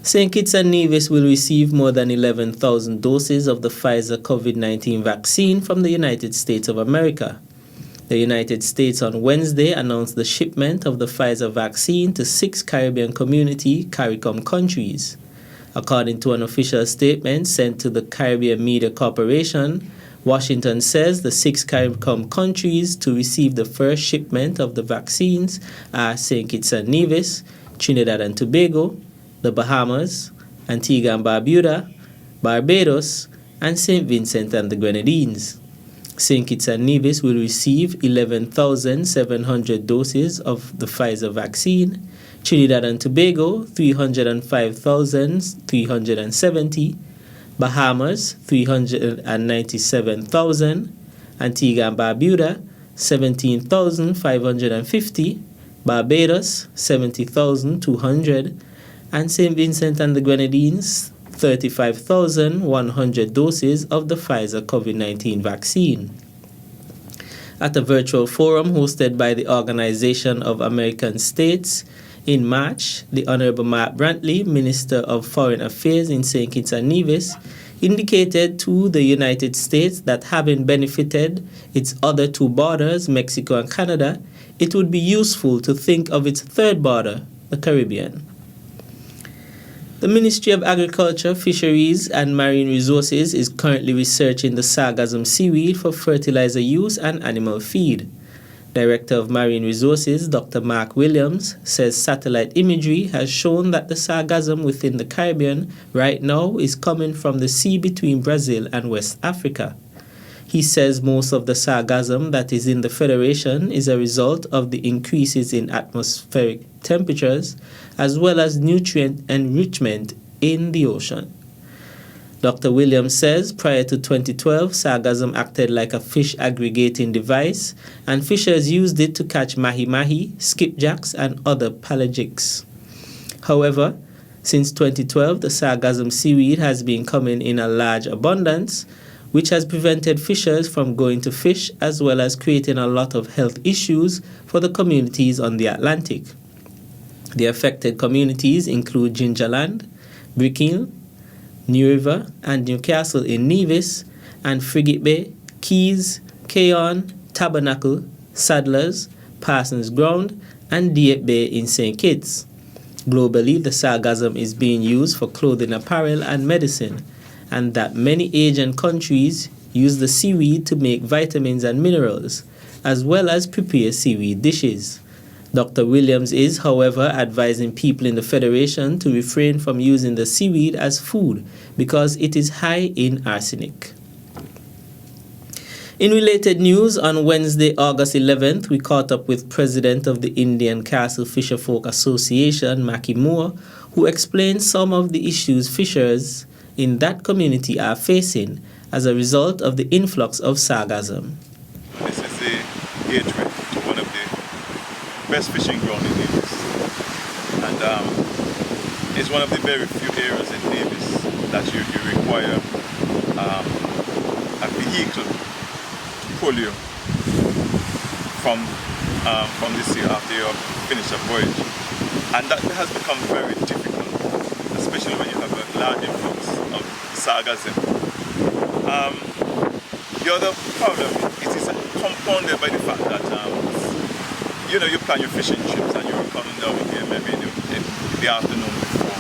St. Kitts and Nevis will receive more than 11,000 doses of the Pfizer COVID-19 vaccine from the United States of America. The United States on Wednesday announced the shipment of the Pfizer vaccine to 6 Caribbean Community CARICOM countries. According to an official statement sent to the Caribbean Media Corporation, Washington says the 6 CARICOM countries to receive the first shipment of the vaccines are St. Kitts and Nevis, Trinidad and Tobago, the Bahamas, Antigua and Barbuda, Barbados, and St. Vincent and the Grenadines. St. Kitts and Nevis will receive 11,700 doses of the Pfizer vaccine, Trinidad and Tobago 305,370, Bahamas 397,000, Antigua and Barbuda 17,550, Barbados 70,200, and St. Vincent and the Grenadines 35,100 doses of the Pfizer COVID-19 vaccine. At a virtual forum hosted by the Organization of American States in March, the Honorable Mark Brantley, Minister of Foreign Affairs in St. Kitts and Nevis, indicated to the United States that having benefited its other 2 borders, Mexico and Canada, it would be useful to think of its third border, the Caribbean. The Ministry of Agriculture, Fisheries and Marine Resources is currently researching the Sargassum seaweed for fertilizer use and animal feed. Director of Marine Resources, Dr. Mark Williams, says satellite imagery has shown that the sargassum within the Caribbean right now is coming from the sea between Brazil and West Africa. He says most of the sargassum that is in the Federation is a result of the increases in atmospheric temperatures as well as nutrient enrichment in the ocean. Dr. Williams says prior to 2012, sargassum acted like a fish aggregating device, and fishers used it to catch mahi-mahi, skipjacks, and other pelagics. However, since 2012, the sargassum seaweed has been coming in a large abundance, which has prevented fishers from going to fish as well as creating a lot of health issues for the communities on the Atlantic. The affected communities include Gingerland, Brickhill, New River and Newcastle in Nevis, and Frigate Bay, Keys, Keon, Tabernacle, Sadlers, Parsons Ground, and Dieppe Bay in St. Kitts. Globally, the sargassum is being used for clothing apparel and medicine, and that many Asian countries use the seaweed to make vitamins and minerals, as well as prepare seaweed dishes. Dr. Williams is, however, advising people in the Federation to refrain from using the seaweed as food because it is high in arsenic. In related news, on Wednesday, August 11th, we caught up with President of the Indian Castle Fisherfolk Association, Mackie Moore, who explained some of the issues fishers in that community are facing as a result of the influx of sargassum. This is the gateway to one of the best fishing ground in Nevis, and it's one of the very few areas in Nevis that you require a vehicle to pull you from the sea after you finish a voyage, and that has become very difficult, especially when you have a large influx of sargassum. The other problem is compounded by the fact that you plan your fishing trips and you're coming down here maybe in the afternoon before,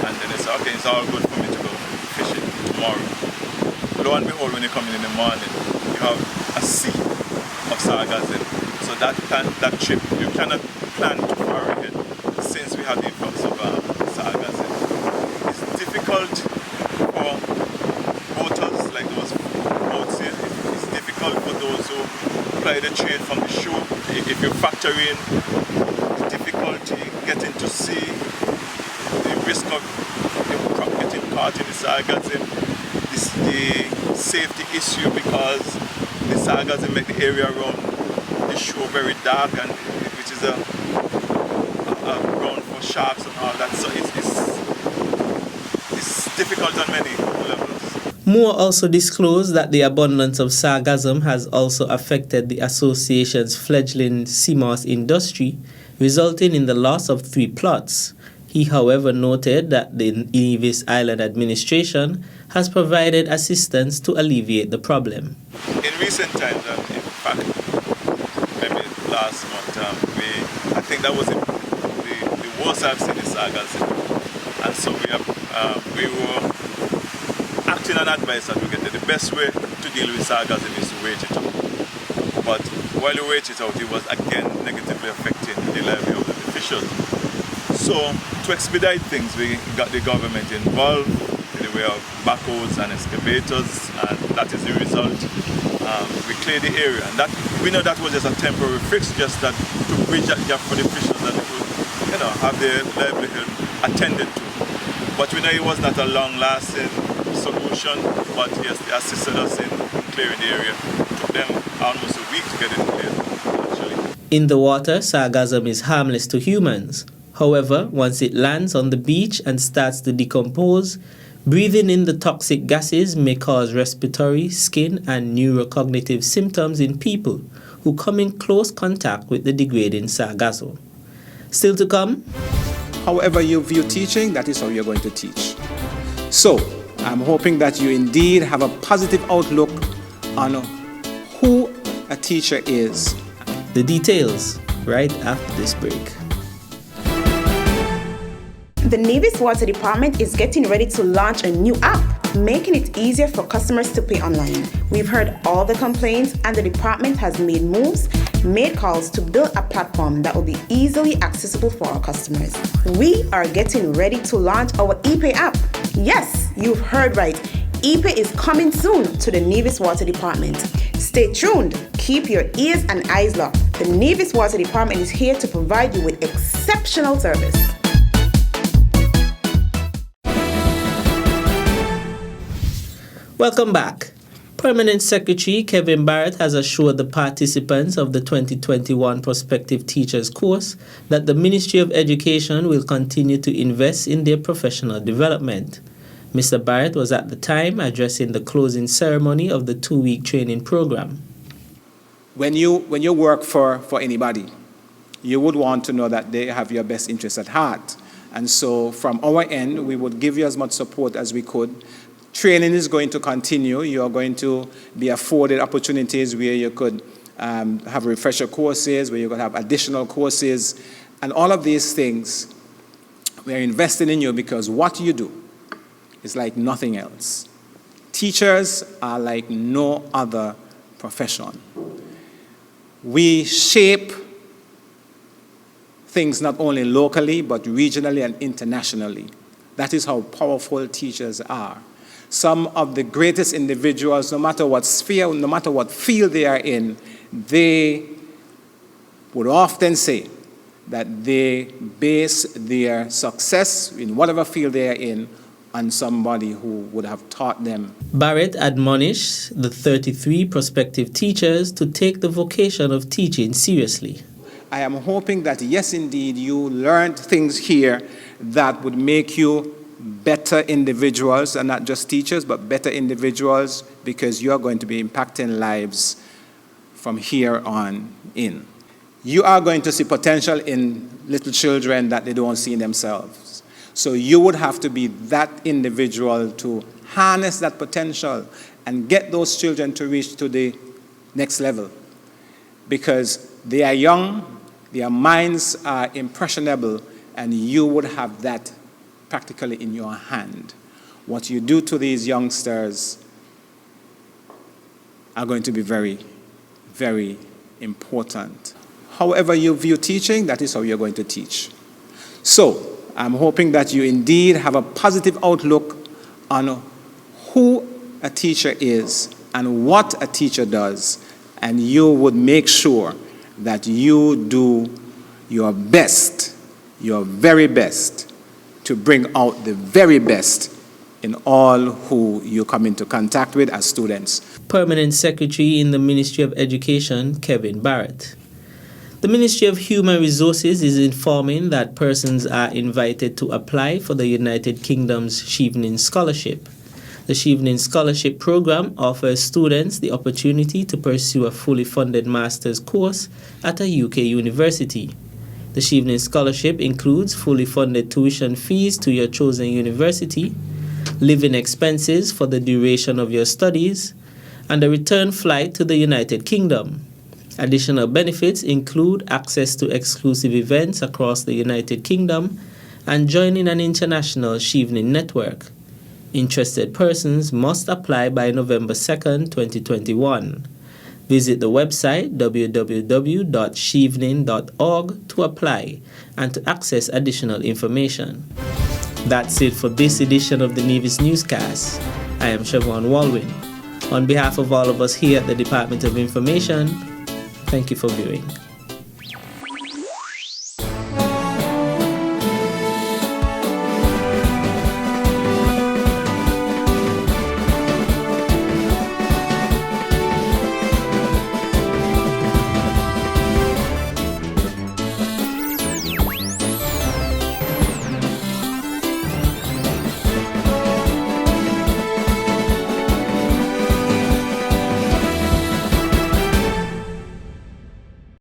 and then it's okay, it's all good for me to go fishing tomorrow. Lo and behold, when you're coming in the morning, you have a sea of sargassum. So that trip, you cannot plan too far ahead since we have the influx of sargassum. It's difficult for boaters like those boats here. It's difficult for those who ply the trade from the shore. If you factor in the difficulty getting to sea, the risk of getting caught in the sargassum, the safety issue because the sargassum make the area around the shore very dark, and which is a ground for sharks and all that. So it's difficult on many levels. Moore also disclosed that the abundance of sargassum has also affected the association's fledgling sea moss industry, resulting in the loss of 3 plots. He, however, noted that the Nevis Island administration has provided assistance to alleviate the problem. In recent times, in fact, maybe last month, I think that was the worst I've seen in Sargassum. And so we were acting on advice that we get the best way to deal with Sargassum is to wait it out. But while we wait it out, it was again negatively affecting the livelihood of the officials. So to expedite things, we got the government involved in the way of backhoes and excavators, and that is the result. We cleared the area, and that we know that was just a temporary fix, just that to bridge that gap for the officials that could, have their livelihood attended to. But we know it was not a long-lasting solution, but yes, they assisted us in clearing the area. It took them almost a week to get it cleared, actually. In the water, sargassum is harmless to humans. However, once it lands on the beach and starts to decompose, breathing in the toxic gases may cause respiratory, skin, and neurocognitive symptoms in people who come in close contact with the degrading sargassum. Still to come? However you view teaching, that is how you're going to teach. So, I'm hoping that you indeed have a positive outlook on who a teacher is. The details right after this break. The Nevis Water Department is getting ready to launch a new app, making it easier for customers to pay online. We've heard all the complaints, and the department has made moves, made calls to build a platform that will be easily accessible for our customers. We are getting ready to launch our ePay app. Yes, you've heard right. ePay is coming soon to the Nevis Water Department. Stay tuned. Keep your ears and eyes locked. The Nevis Water Department is here to provide you with exceptional service. Welcome back. Permanent Secretary Kevin Barrett has assured the participants of the 2021 Prospective Teachers course that the Ministry of Education will continue to invest in their professional development. Mr. Barrett was at the time addressing the closing ceremony of the 2-week training program. When you work for anybody, you would want to know that they have your best interests at heart. And so from our end, we would give you as much support as we could. Training is going to continue. You are going to be afforded opportunities where you could have refresher courses, where you could have additional courses, and all of these things. We are investing in you because what you do is like nothing else. Teachers are like no other profession. We shape things not only locally, but regionally and internationally. That is how powerful teachers are. Some of the greatest individuals, no matter what sphere, no matter what field they are in, they would often say that they base their success in whatever field they are in on somebody who would have taught them. Barrett admonished the 33 prospective teachers to take the vocation of teaching seriously. I am hoping that, yes, indeed, you learned things here that would make you better individuals, and not just teachers, but better individuals, because you are going to be impacting lives from here on in. You are going to see potential in little children that they don't see in themselves. So you would have to be that individual to harness that potential and get those children to reach to the next level, because they are young, their minds are impressionable, and you would have that practically in your hand. What you do to these youngsters are going to be very, very important. However you view teaching, that is how you're going to teach. So, I'm hoping that you indeed have a positive outlook on who a teacher is and what a teacher does, and you would make sure that you do your best, your very best, to bring out the very best in all who you come into contact with as students. Permanent Secretary in the Ministry of Education, Kevin Barrett. The Ministry of Human Resources is informing that persons are invited to apply for the United Kingdom's Chevening Scholarship. The Chevening Scholarship Program offers students the opportunity to pursue a fully funded master's course at a UK university. The Chevening Scholarship includes fully funded tuition fees to your chosen university, living expenses for the duration of your studies, and a return flight to the United Kingdom. Additional benefits include access to exclusive events across the United Kingdom and joining an international Chevening network. Interested persons must apply by November 2nd, 2021. Visit the website www.chevening.org to apply and to access additional information. That's it for this edition of the Nevis Newscast. I am Siobhan Walwyn. On behalf of all of us here at the Department of Information, thank you for viewing.